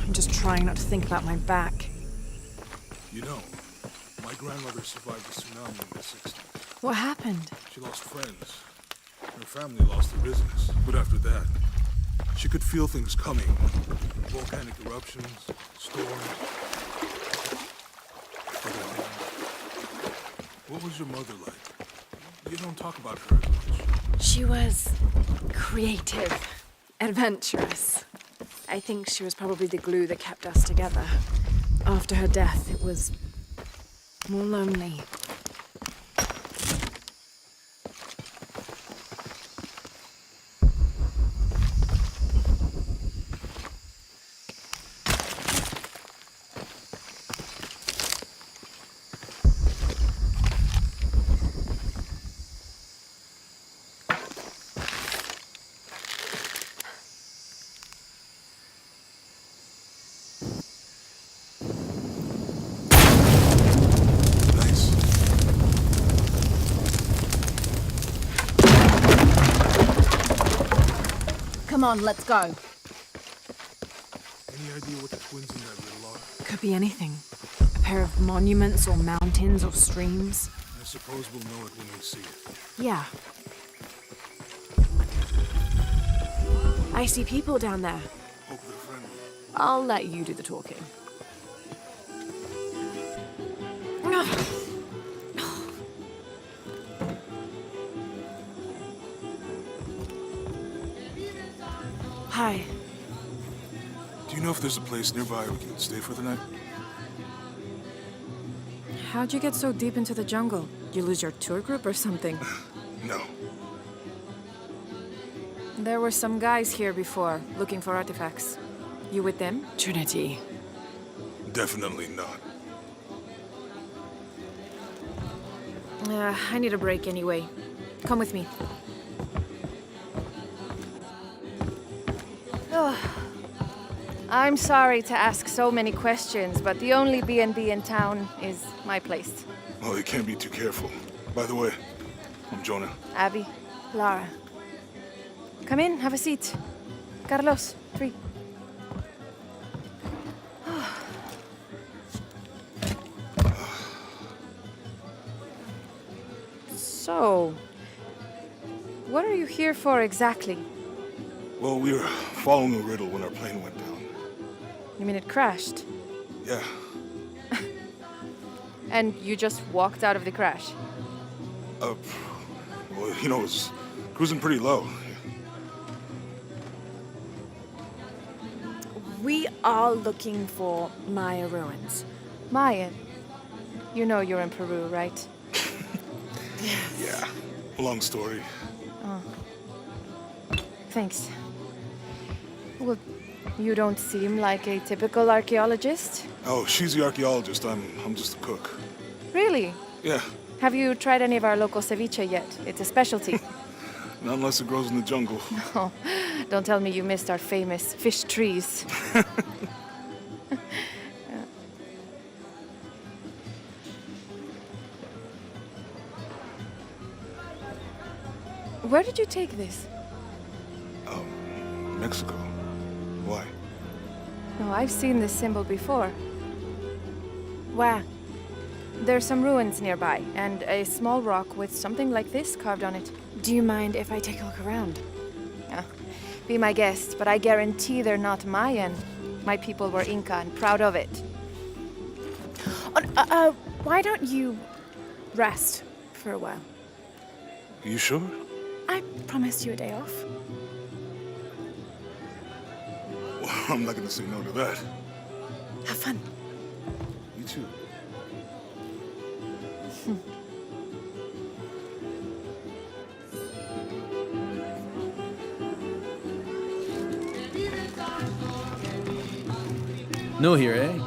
I'm just trying not to think about my back. You know, my grandmother survived the tsunami in the 60s. What happened? She lost friends. Her family lost their business. But after that, she could feel things coming. Volcanic eruptions, storms. What was your mother like? You don't talk about her as much. She was creative, adventurous. I think she was probably the glue that kept us together. After her death, it was more lonely. Come on, let's go. Any idea what the twins in that riddle are? Could be anything. A pair of monuments or mountains or streams. I suppose we'll know it when we see it. Yeah. I see people down there. Hope they're friendly. I'll let you do the talking. Hi. Do you know if there's a place nearby we can stay for the night? How'd you get so deep into the jungle? You lose your tour group or something? No. There were some guys here before, looking for artifacts. You with them? Trinity. Definitely not. I need a break anyway. Come with me. I'm sorry to ask so many questions, but the only B&B in town is my place. Oh, you can't be too careful. By the way, I'm Jonah. Abby, Lara. come in, have a seat. Carlos, 3. So, what are you here for exactly? Well, we were following a riddle when our plane went down. You mean it crashed? Yeah. And you just walked out of the crash? Well, you know, it was cruising pretty low. We are looking for Maya ruins. Mayan, you know you're in Peru, right? Yeah. Long story. Thanks. Well, you don't seem like a typical archaeologist. Oh, she's the archaeologist. I'm just a cook. Really? Yeah. Have you tried any of our local ceviche yet? It's a specialty. Not unless it grows in the jungle. Oh, don't tell me you missed our famous fish trees. Where did you take this? Mexico. Why? Oh, I've seen this symbol before. Where? There's some ruins nearby, and a small rock with something like this carved on it. Do you mind if I take a look around? Be my guest, but I guarantee they're not Mayan. My people were Inca and proud of it. Why don't you rest for a while? You sure? I promised you a day off. Well, I'm not gonna say no to that. Have fun. You too. New here, eh?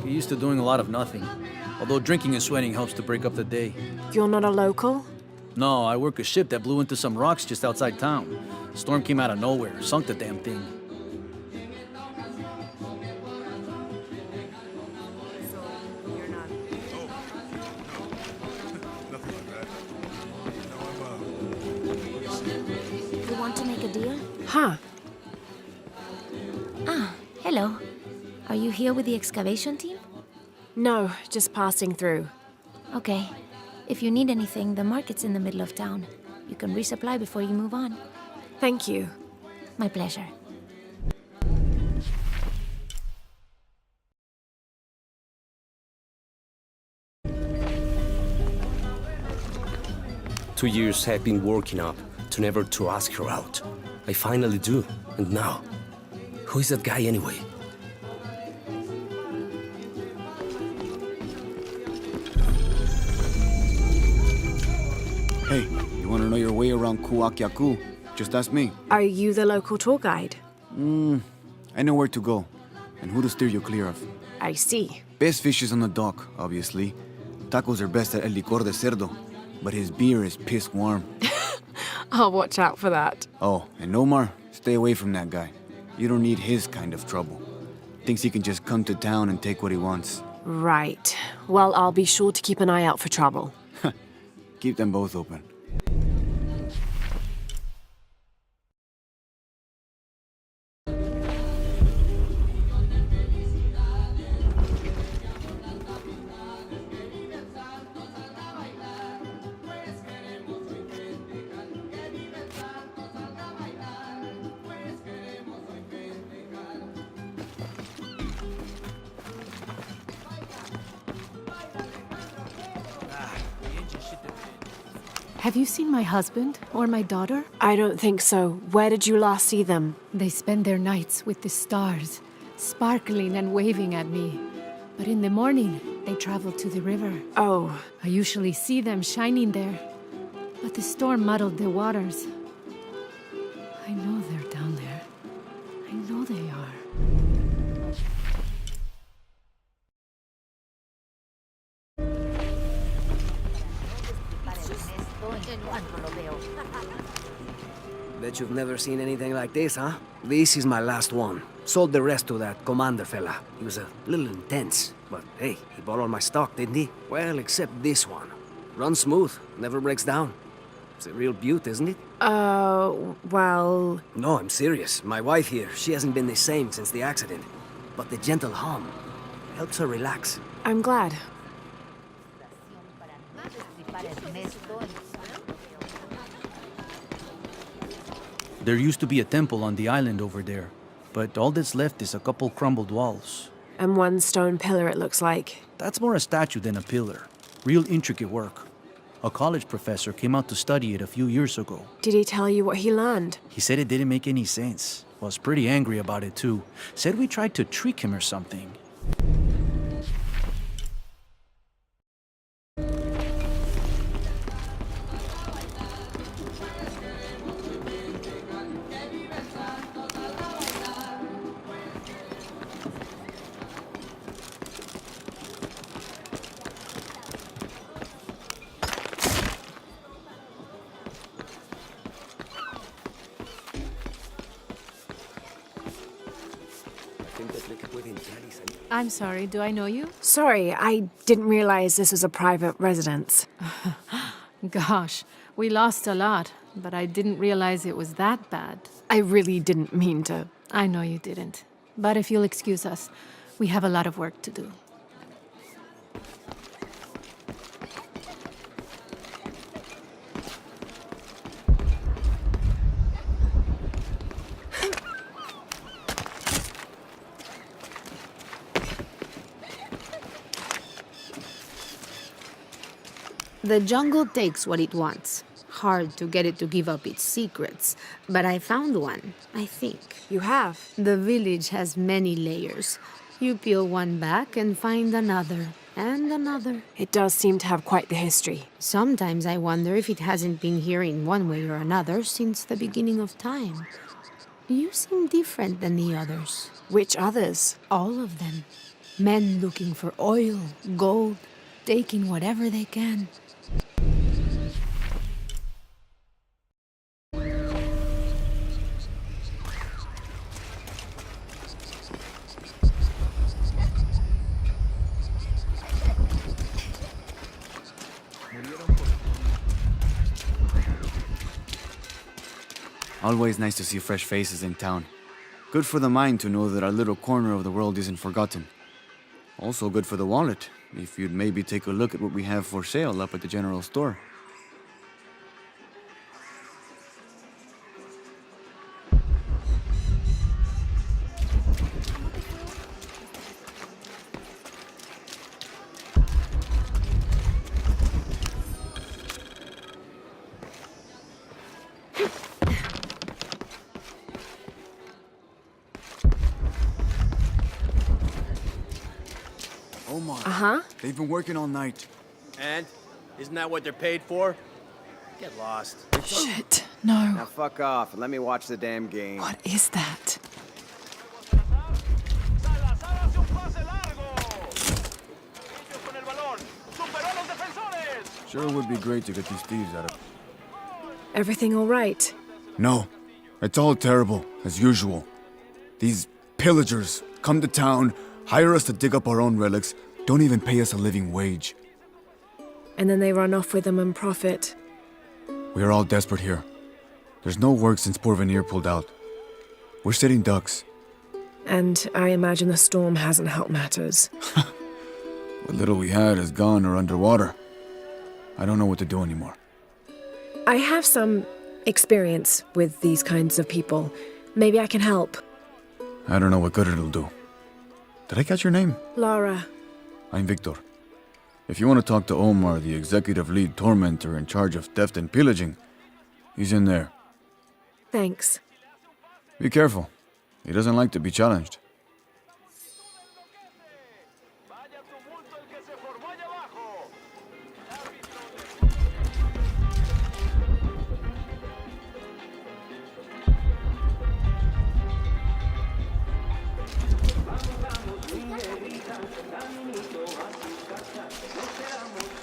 Get used to doing a lot of nothing. Although drinking and sweating helps to break up the day. You're not a local? No, I work a ship that blew into some rocks just outside town. Storm came out of nowhere, sunk the damn thing. Nothing like that. No, You want to make a deal? Huh. Hello. Are you here with the excavation team? No, just passing through. Okay. If you need anything, the market's in the middle of town. You can resupply before you move on. Thank you. My pleasure. Two years I've been working up to never to ask her out. I finally do, and now, who is that guy anyway? Hey, you want to know your way around Kuakyaku? Just ask me. Are you the local tour guide? I know where to go, and who to steer you clear of. I see. Best fish is on the dock, obviously. Tacos are best at El Licor de Cerdo, but his beer is piss warm. I'll watch out for that. Oh, and Omar, stay away from that guy. You don't need his kind of trouble. Thinks he can just come to town and take what he wants. Right. Well, I'll be sure to keep an eye out for trouble. Keep them both open. Have you seen my husband or my daughter? I don't think so. Where did you last see them? They spend their nights with the stars, sparkling and waving at me. But in the morning, they travel to the river. Oh, I usually see them shining there. But the storm muddled the waters. I know they're down there. I know they are. Bet you've never seen anything like this, huh? This is my last one. Sold the rest to that commander fella. He was a little intense, but hey, he bought all my stock, didn't he? Well, except this one. Runs smooth, never breaks down. It's a real beaut, isn't it? well... No, I'm serious. My wife here, she hasn't been the same since the accident. But the gentle hum helps her relax. I'm glad. There used to be a temple on the island over there, but all that's left is a couple crumbled walls. And one stone pillar, it looks like. That's more a statue than a pillar. Real intricate work. A college professor came out to study it a few years ago. Did he tell you what he learned? He said it didn't make any sense. Was pretty angry about it too. Said we tried to trick him or something. I'm sorry, do I know you? Sorry, I didn't realize this was a private residence. Gosh, we lost a lot, but I didn't realize it was that bad. I really didn't mean to. I know you didn't. But if you'll excuse us, we have a lot of work to do. The jungle takes what it wants. Hard to get it to give up its secrets, but I found one, I think. You have? The village has many layers. You peel one back and find another, and another. It does seem to have quite the history. Sometimes I wonder if it hasn't been here in one way or another since the beginning of time. You seem different than the others. Which others? All of them. Men looking for oil, gold, taking whatever they can. Always nice to see fresh faces in town. Good for the mind to know that our little corner of the world isn't forgotten. Also good for the wallet, if you'd maybe take a look at what we have for sale up at the general store. Omar. Uh-huh. They've been working all night. And? Isn't that what they're paid for? Get lost. Shit. Now No. fuck off and let me watch the damn game. What is that? Sure would be great to get these thieves out of... Everything all right? No. It's all terrible, as usual. These pillagers come to town, hire us to dig up our own relics, don't even pay us a living wage. And then they run off with them and profit. We are all desperate here. There's no work since Porvenir pulled out. We're sitting ducks. And I imagine the storm hasn't helped matters. What little we had is gone or underwater. I don't know what to do anymore. I have some experience with these kinds of people. Maybe I can help. I don't know what good it'll do. Did I catch your name? Lara. I'm Victor. If you want to talk to Omar, the executive lead tormentor in charge of theft and pillaging, he's in there. Thanks. Be careful. He doesn't like to be challenged.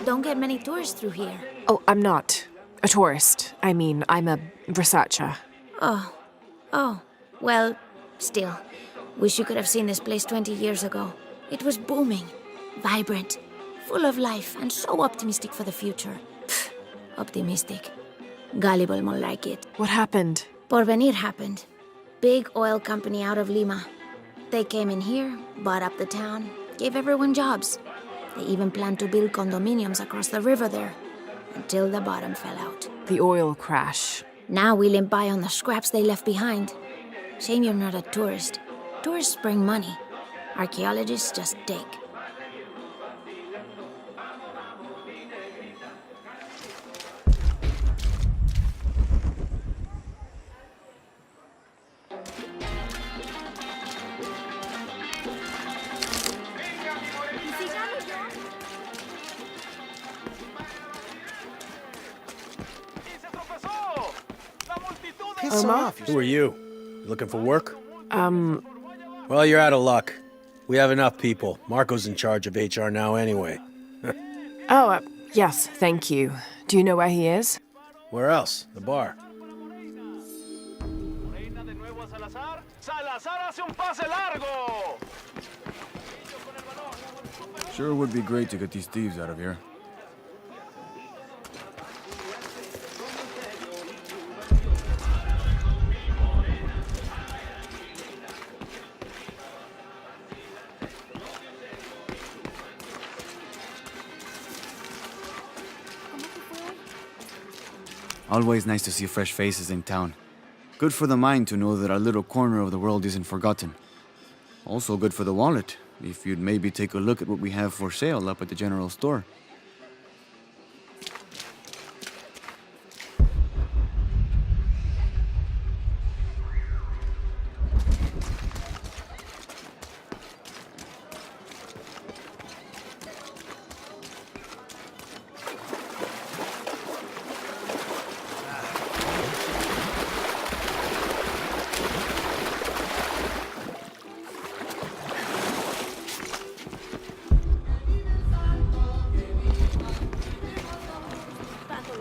Don't get many tourists through here. Oh, I'm not a tourist. I mean, I'm a researcher. Oh, well, still. Wish you could have seen this place 20 years ago. It was booming, vibrant, full of life, and so optimistic for the future. Pfft, optimistic. Gullible more like it. What happened? Porvenir happened. Big oil company out of Lima. They came in here, bought up the town, gave everyone jobs. They even planned to build condominiums across the river there, until the bottom fell out. The oil crash. Now we limp by on the scraps they left behind. Shame you're not a tourist. Tourists bring money. Archaeologists just dig. Piss Omar? off. Who are you? You looking for work? Well, you're out of luck. We have enough people. Marco's in charge of HR now anyway. Oh, yes, thank you. Do you know where he is? Where else? The bar. Sure would be great to get these thieves out of here. Always nice to see fresh faces in town. Good for the mind to know that our little corner of the world isn't forgotten. Also good for the wallet, if you'd maybe take a look at what we have for sale up at the general store.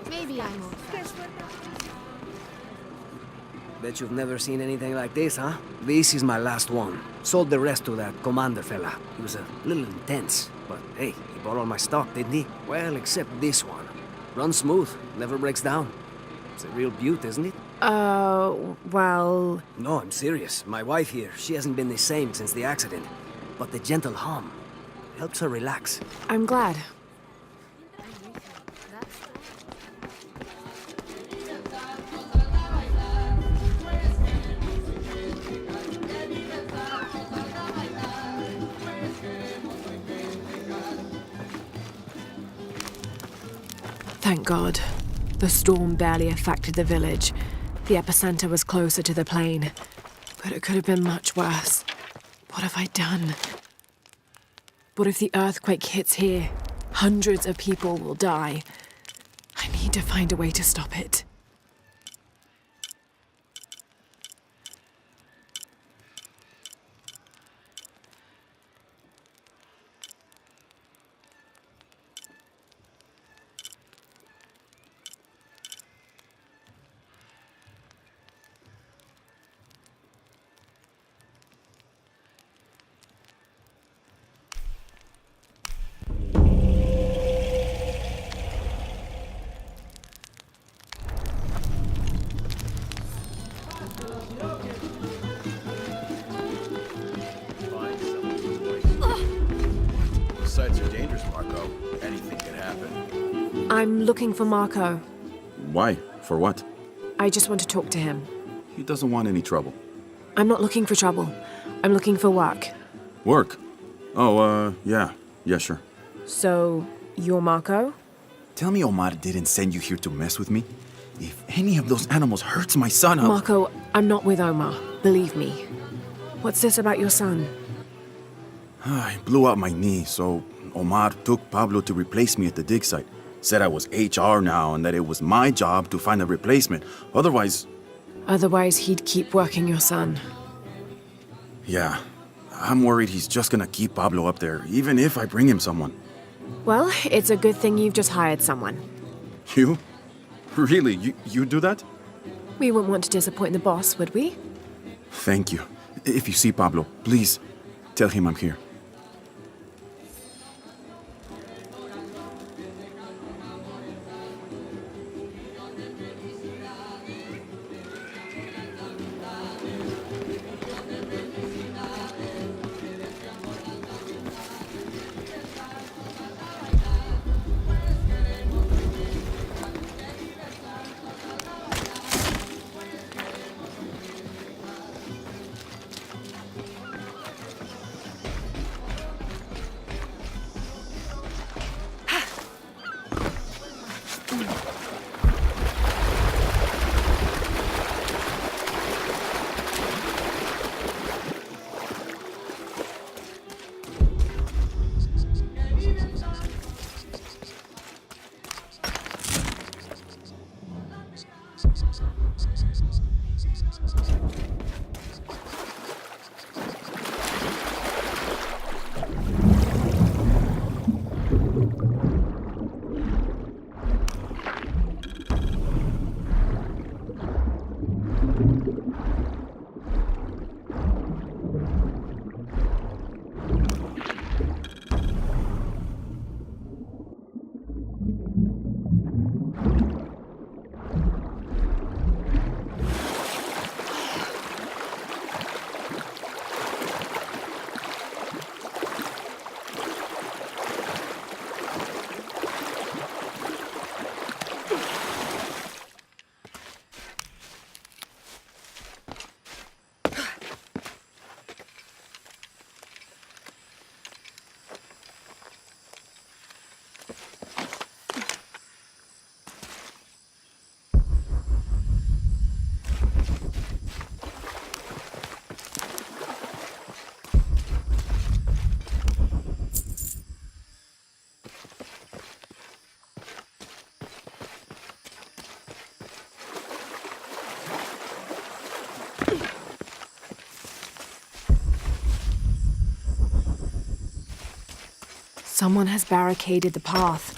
Maybe I'm okay. Bet you've never seen anything like this, huh? This is my last one. Sold the rest to that commander fella. He was a little intense, but hey, he bought all my stock, didn't he? Well, except this one. Runs smooth, never breaks down. It's a real beaut, isn't it? Well... No, I'm serious. My wife here, she hasn't been the same since the accident. But the gentle hum helps her relax. I'm glad. Thank God. The storm barely affected the village. The epicenter was closer to the plain. But it could have been much worse. What have I done? What if the earthquake hits here? Hundreds of people will die. I need to find a way to stop it. Sights are dangerous, Marco. Anything could happen. I'm looking for Marco. Why? For what? I just want to talk to him. He doesn't want any trouble. I'm not looking for trouble. I'm looking for work. Work? Oh, yeah. Yeah, sure. So, you're Marco? Tell me Omar didn't send you here to mess with me? If any of those animals hurts my son, I'll... Marco, I'm not with Omar. Believe me. What's this about your son? I blew out my knee, so Omar took Pablo to replace me at the dig site. Said I was HR now and that it was my job to find a replacement. Otherwise... Otherwise, he'd keep working your son. Yeah. I'm worried he's just gonna keep Pablo up there, even if I bring him someone. Well, it's a good thing you've just hired someone. You? Really? You do that? We wouldn't want to disappoint the boss, would we? Thank you. If you see Pablo, please tell him I'm here. Someone has barricaded the path.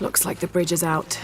Looks like the bridge is out.